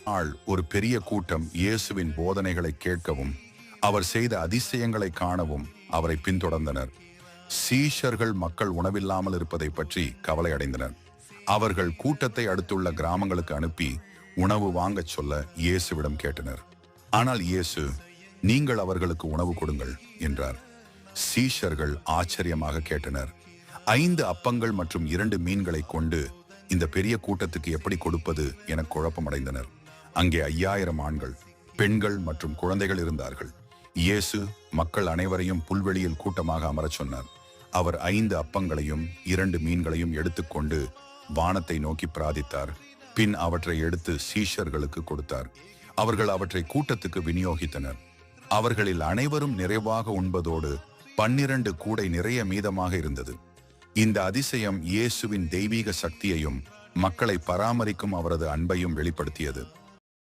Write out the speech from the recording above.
நாள் ஒரு பெரிய கூட்டம் இயேசுவின் போதனைகளை கேட்கவும் அவர் செய்த அதிசயங்களை காணவும் அவரை பின்தொடர்ந்தனர். சீஷர்கள் மக்கள் உணவில்லாமல் இருப்பதை பற்றி கவலை அடைந்தனர். அவர்கள் கூட்டத்தை அடுத்துள்ள கிராமங்களுக்கு அனுப்பி உணவு வாங்கச் சொல்ல இயேசுவிடம் கேட்டனர். ஆனால் இயேசு, நீங்கள் அவர்களுக்கு உணவு கொடுங்கள் என்றார். சீஷர்கள் ஆச்சரியமாக கேட்டனர், 5 அப்பங்கள் மற்றும் 2 மீன்களை கொண்டு இந்த பெரிய கூட்டத்துக்கு எப்படி கொடுப்பது என குழப்பமடைந்தனர். அங்கே 5000 ஆண்கள், பெண்கள் மற்றும் குழந்தைகள் இருந்தார்கள். இயேசு மக்கள் அனைவரையும் புல்வெளியில் கூட்டமாக அமரச் சொன்னார். அவர் 5 அப்பங்களையும் 2 மீன்களையும் எடுத்துக்கொண்டு வானத்தை நோக்கி பிரார்த்தித்தார். பின் அவற்றை எடுத்து சீஷர்களுக்கு கொடுத்தார். அவர்கள் அவற்றை கூட்டத்துக்கு விநியோகித்தனர். அவர்களில் அனைவரும் நிறைவாக உண்பதோடு 12 கூடை நிறைய மீதமாக இருந்தது. இந்த அதிசயம் இயேசுவின் தெய்வீக சக்தியையும் மக்களை பராமரிக்கும் அவரது அன்பையும் வெளிப்படுத்தியது.